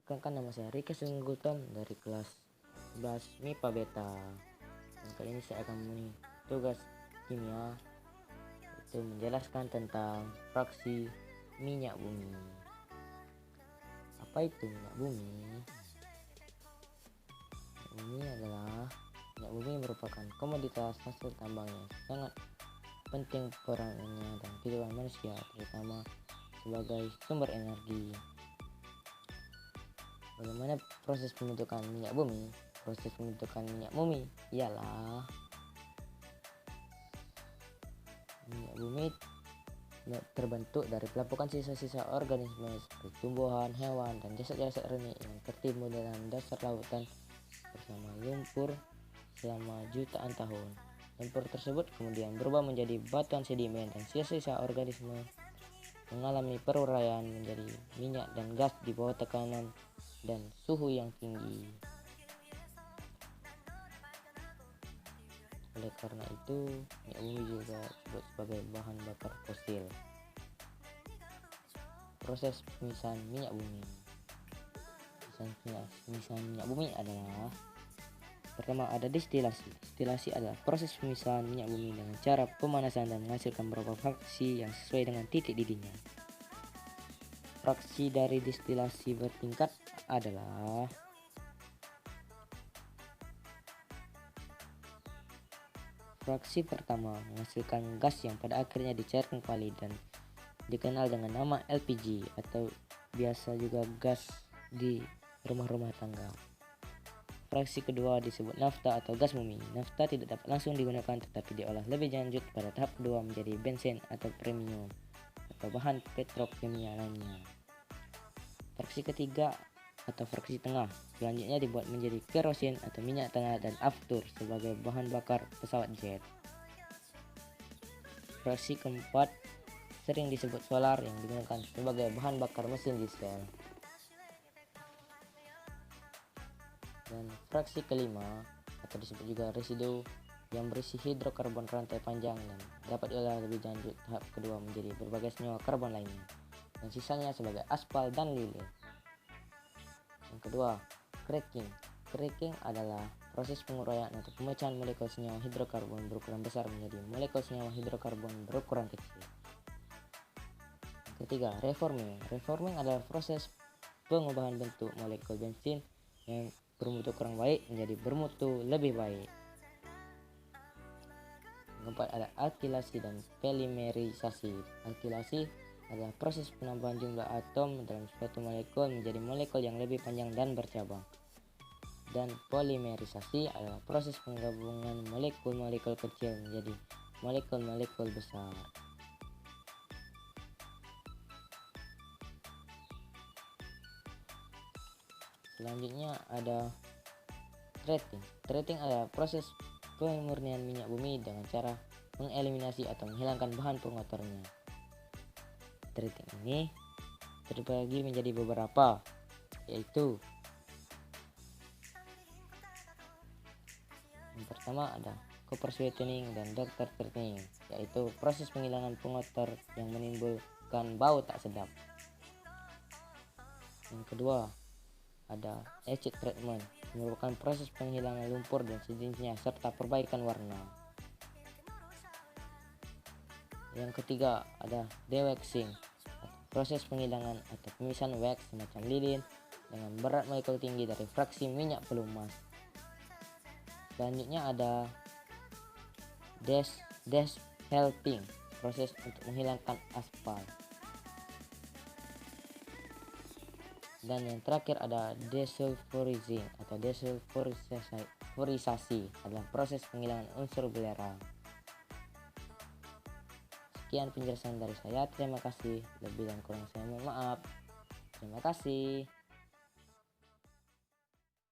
Perkenalkan, nama saya Rika Sunggutom dari kelas 11 MIPA Beta. Dan kali ini saya akan memenuhi tugas kimia, itu menjelaskan tentang fraksi minyak bumi. Apa itu minyak bumi? Minyak bumi merupakan komoditas hasil tambang yang sangat penting perannya dalam kehidupan manusia, terutama sebagai sumber energi. Bagaimana proses pembentukan minyak bumi? Proses pembentukan minyak bumi ialah minyak bumi terbentuk dari pelapukan sisa-sisa organisme seperti tumbuhan, hewan, dan jasad-jasad renik yang tertimbun dalam dasar lautan bersama lumpur selama jutaan tahun. Lumpur tersebut kemudian berubah menjadi batuan sedimen, dan sisa-sisa organisme mengalami peruraian menjadi minyak dan gas di bawah tekanan dan suhu yang tinggi. Oleh karena itu, minyak bumi juga disebut sebagai bahan bakar fosil. Proses pemisahan minyak bumi. Pemisahan minyak bumi adalah: pertama, ada distilasi. Distilasi adalah proses pemisahan minyak bumi dengan cara pemanasan dan menghasilkan beberapa fraksi yang sesuai dengan titik didihnya. Fraksi dari distilasi bertingkat adalah: fraksi pertama menghasilkan gas yang pada akhirnya dicairkan kembali dan dikenal dengan nama LPG, atau biasa juga gas di rumah-rumah tangga. Fraksi kedua disebut nafta atau gas bumi. Nafta tidak dapat langsung digunakan, tetapi diolah lebih lanjut pada tahap kedua menjadi bensin atau premium atau bahan petrokimia lainnya. Fraksi ketiga atau fraksi tengah selanjutnya dibuat menjadi kerosin atau minyak tanah dan aftur sebagai bahan bakar pesawat jet. Fraksi keempat sering disebut solar yang digunakan sebagai bahan bakar mesin diesel. Dan fraksi kelima atau disebut juga residu yang berisi hidrokarbon rantai panjang dan dapat diolah lebih lanjut tahap kedua menjadi berbagai senyawa karbon lainnya, dan sisanya sebagai aspal dan lilin. Yang kedua, cracking. Cracking adalah proses penguraian atau pemecahan molekul senyawa hidrokarbon berukuran besar menjadi molekul senyawa hidrokarbon berukuran kecil. Yang ketiga, reforming. Reforming adalah proses pengubahan bentuk molekul bensin yang bermutu kurang baik menjadi bermutu lebih baik. Yang keempat, ada alkilasi dan polimerisasi. Alkilasi adalah proses penambahan jumlah atom dalam suatu molekul menjadi molekul yang lebih panjang dan bercabang. Dan polimerisasi adalah proses penggabungan molekul-molekul kecil menjadi molekul-molekul besar. Selanjutnya ada treating. Treating adalah proses pemurnian minyak bumi dengan cara mengeliminasi atau menghilangkan bahan pengotornya. Treating ini terbagi menjadi beberapa, yaitu yang pertama ada copper sweetening dan doctor treating, yaitu proses penghilangan pengotor yang menimbulkan bau tak sedap. Yang kedua ada acid treatment, merupakan proses penghilangan lumpur dan sejenisnya serta perbaikan warna. Yang ketiga ada dewaxing, proses penghilangan atau pemisahan wax semacam lilin dengan berat molekul tinggi dari fraksi minyak pelumas. Selanjutnya ada helping, proses untuk menghilangkan aspal. Dan yang terakhir ada desulfurizing atau desulfurisasi, adalah proses penghilangan unsur belerang. Sekian penjelasan dari saya, terima kasih. Lebih dan kurang saya mohon maaf. Terima kasih.